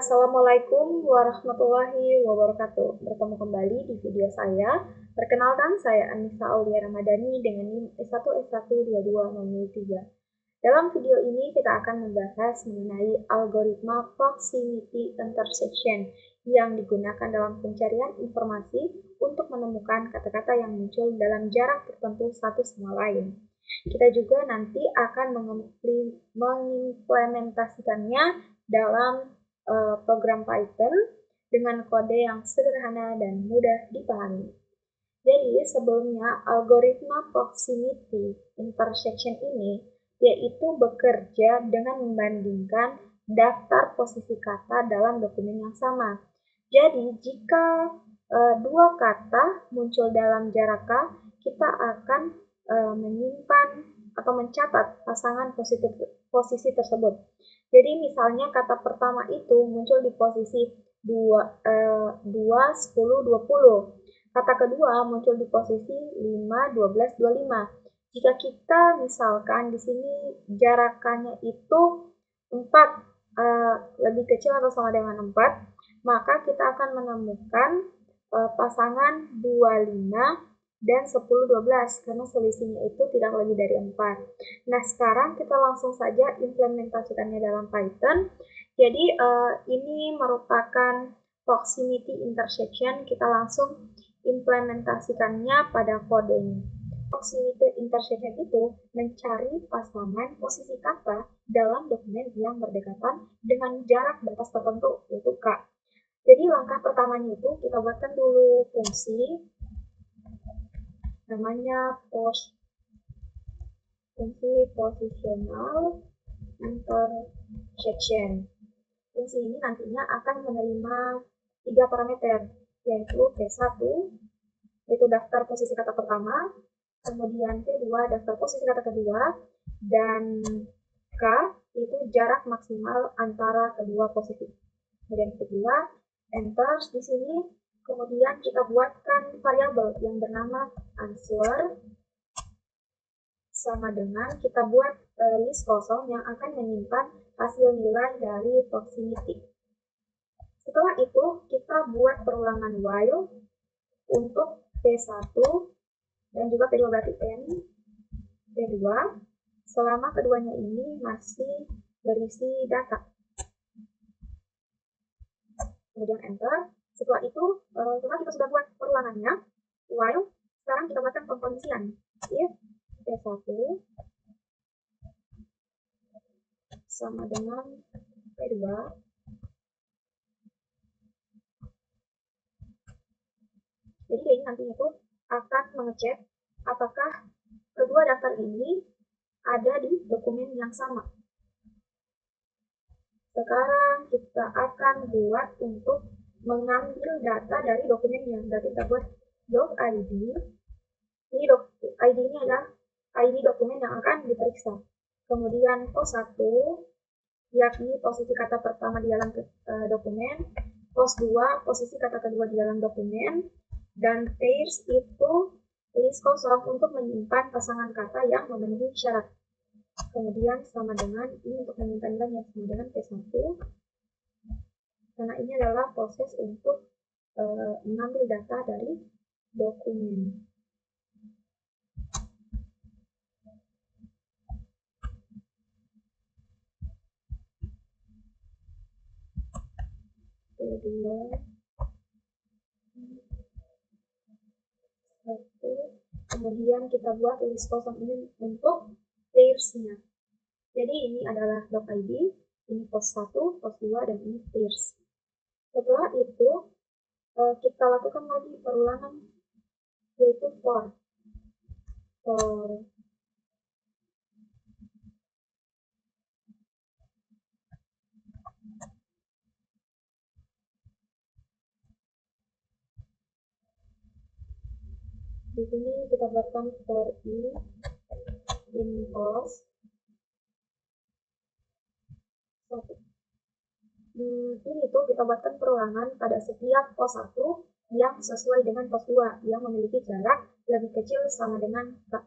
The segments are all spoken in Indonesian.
Assalamualaikum warahmatullahi wabarakatuh. Bertemu kembali di video saya. Perkenalkan, saya Anissa Aulia Ramadhani dengan NIM S1S12203. Dalam video ini kita akan membahas mengenai algoritma proximity intersection yang digunakan dalam pencarian informasi untuk menemukan kata-kata yang muncul dalam jarak tertentu satu sama lain. Kita juga nanti akan mengimplementasikannya dalam program Python dengan kode yang sederhana dan mudah dipahami. Jadi sebelumnya algoritma proximity intersection ini yaitu bekerja dengan membandingkan daftar posisi kata dalam dokumen yang sama. Jadi jika dua kata muncul dalam jarak K, kita akan menyimpan atau mencatat pasangan posisi tersebut. Jadi misalnya kata pertama itu muncul di posisi 2, 10, 20. Kata kedua muncul di posisi 5, 12, 25. Jika kita misalkan di sini jarakannya itu 4 lebih kecil atau sama dengan 4, maka kita akan menemukan pasangan 25 dan 10, 12 karena selisihnya itu tidak lebih dari 4. Nah, sekarang kita langsung saja implementasikannya dalam Python. Jadi, ini merupakan proximity intersection. Kita langsung implementasikannya pada kodenya. Proximity intersection itu mencari pasangan posisi kata dalam dokumen yang berdekatan dengan jarak batas tertentu, yaitu K. Jadi, langkah pertamanya itu kita buatkan dulu fungsi namanya fungsi positional intersection. Fungsi ini nantinya akan menerima 3 parameter, yaitu P1, yaitu daftar posisi kata pertama, kemudian P2, daftar posisi kata kedua, dan K, itu jarak maksimal antara kedua posisi. Kemudian kedua, enter di sini. Kemudian kita buatkan variabel yang bernama answer sama dengan kita buat list kosong yang akan menyimpan hasil nilai dari proximity. Setelah itu kita buat perulangan while untuk P1 dan juga P2 berarti N P2 selama keduanya ini masih berisi data. Kemudian enter. Setelah itu, setelah kita sudah buat perulangannya, while, sekarang kita buatkan pengkondisian. If P1 sama dengan P2, jadi ini nantinya itu akan mengecek apakah kedua daftar ini ada di dokumen yang sama. Sekarang kita akan buat untuk mengambil data dari dokumennya. Berarti kita buat .id. Ini ID ini adalah ID dokumen yang akan diperiksa. Kemudian pos1, yakni posisi kata pertama di dalam dokumen. Pos2, posisi kata kedua di dalam dokumen. Dan pairs itu list kosong untuk menyimpan pasangan kata yang memenuhi syarat. Kemudian sama dengan ini untuk menyimpan nilainya sama dengan P1. Karena ini adalah proses untuk mengambil data dari dokumen. Kedua, kemudian kita buat list kosong ini untuk pairs-nya. Jadi ini adalah .id, ini pos1, pos2, dan ini pairs. Setelah itu, kita lakukan lagi perulangan, yaitu for. Di sini kita buatkan for in pos 1. Ini tuh kita buatkan perulangan pada setiap pos 1 yang sesuai dengan pos 2 yang memiliki jarak lebih kecil sama dengan K.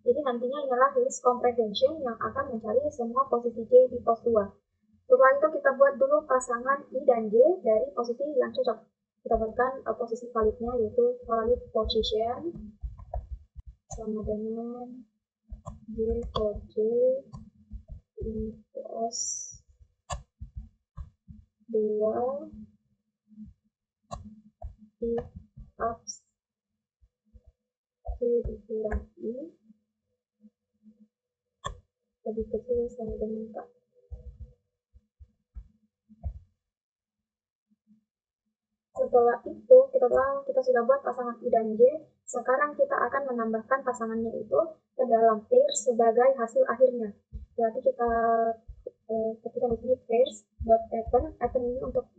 Jadi nantinya adalah list comprehension yang akan mencari semua posisi J di pos 2. Setelah itu kita buat dulu pasangan I dan J dari posisi yang cocok. Kita buatkan posisi validnya, yaitu valid position sama dengan J for J equals 2 if ups J dikurang I lebih kecil sama dengan K. Setelah itu, kita sudah buat pasangan I dan J. Sekarang kita akan menambahkan pasangannya itu ke dalam pairs sebagai hasil akhirnya. Berarti kita ketika di sini pairs dot append ini untuk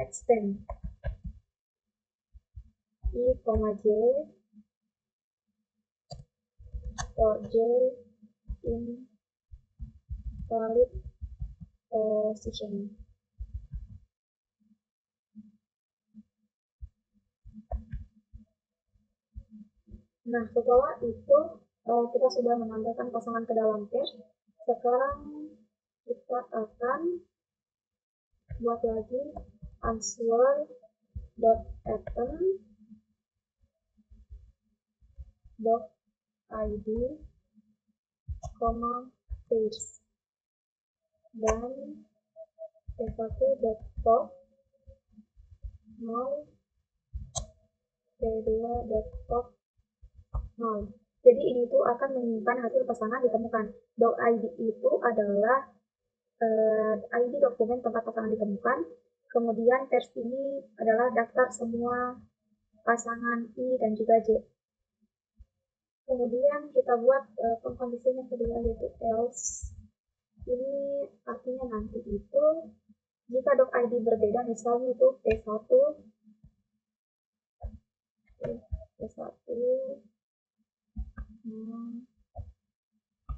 extend I, J for J in valid position. Nah, setelah itu kita sudah menambahkan pasangan ke dalam pairs. Sekarang kita akan buat lagi answer.append .id, pairs dan p1.top 0, p2.top 0. Jadi ini tuh akan menyimpan hasil pasangan ditemukan. .id itu adalah ID dokumen tempat pasangan ditemukan. Kemudian pairs ini adalah daftar semua pasangan I dan juga J. Kemudian kita buat kondisinya kedua, yaitu else. Ini artinya nanti itu jika .id berbeda, misalnya itu P1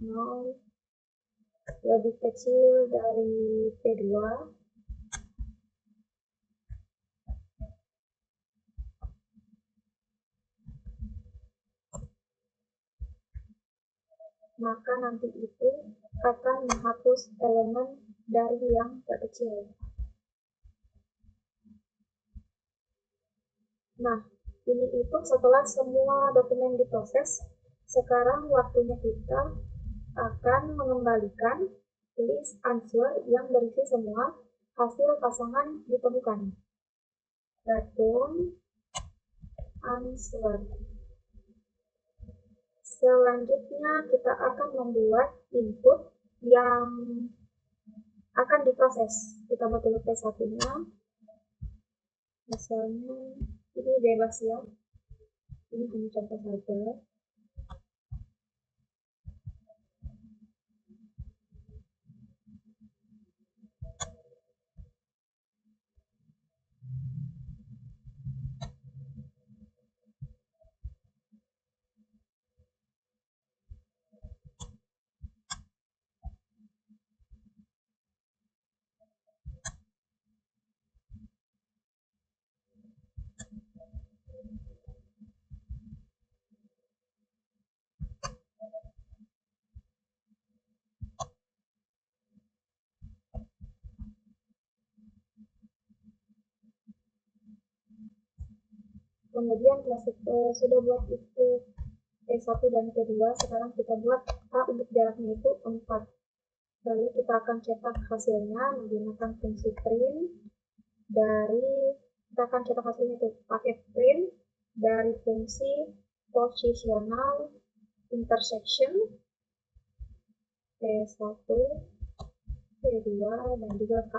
0 lebih kecil dari P2, maka nanti itu akan menghapus elemen dari yang terkecil. Nah, ini itu setelah semua dokumen diproses, sekarang waktunya kita akan mengembalikan list answer yang berisi semua hasil pasangan ditemukan. Return answer. Selanjutnya kita akan membuat input yang akan diproses. Kita buat dulu P1-nya. Misalnya ini bebas ya. Ini hanya contoh saja. Kemudian sudah buat itu P1 dan P2, sekarang kita buat A untuk jaraknya itu 4. Lalu kita akan cetak hasilnya menggunakan fungsi print kita akan cetak hasilnya itu pakai print dari fungsi positional intersection P1, P2, dan juga K.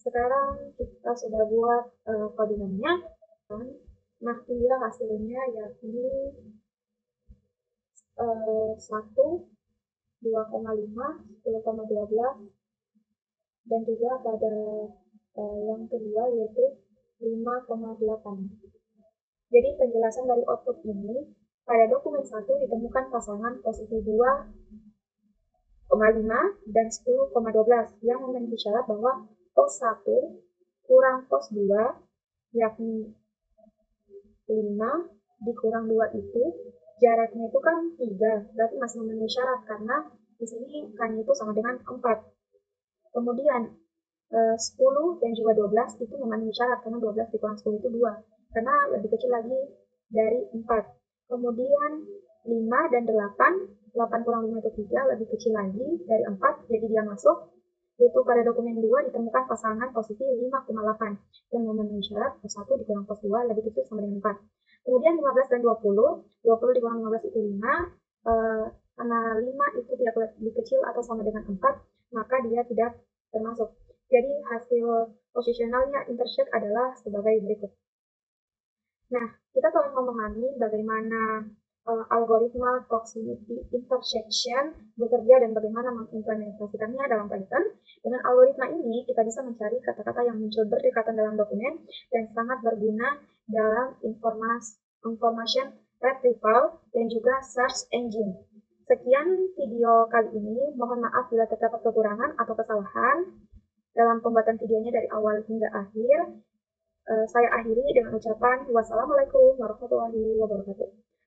Sekarang kita sudah buat kodingannya. Nah, inilah hasilnya, yakni 1, 2,5, 10,12, dan juga pada yang kedua yaitu 5,8. Jadi penjelasan dari output ini, pada dokumen 1 ditemukan pasangan posisi 2,5 dan 10,12 yang memenuhi syarat bahwa pos 1 kurang pos 2, yakni 5 dikurang 2 itu jaraknya itu kan 3, berarti masih memenuhi syarat karena Di sini K-nya itu sama dengan 4. Kemudian 10 dan juga 12 itu memenuhi syarat karena 12 dikurang 10 itu 2. Karena lebih kecil lagi dari 4. Kemudian 5 dan 8, 8 kurang 5 itu 3, lebih kecil lagi dari 4, jadi dia masuk. Yaitu pada dokumen 2 ditemukan pasangan posisi 5,8 yang memenuhi syarat pos 1 dikurang pos 2 lebih kecil sama dengan 4. Kemudian 15 dan 20, 20 dikurang 15 itu 5, karena 5 itu tidak lebih kecil atau sama dengan 4, maka dia tidak termasuk. Jadi hasil posisionalnya intersect adalah sebagai berikut. Nah, kita telah memahami bagaimana algoritma proximity intersection bekerja dan bagaimana mengimplementasikannya dalam Python. Dengan algoritma ini, kita bisa mencari kata-kata yang muncul berdekatan dalam dokumen dan sangat berguna dalam information retrieval dan juga search engine. Sekian video kali ini. Mohon maaf bila terdapat kekurangan atau kesalahan dalam pembuatan videonya dari awal hingga akhir. Saya akhiri dengan ucapan wassalamualaikum warahmatullahi wabarakatuh.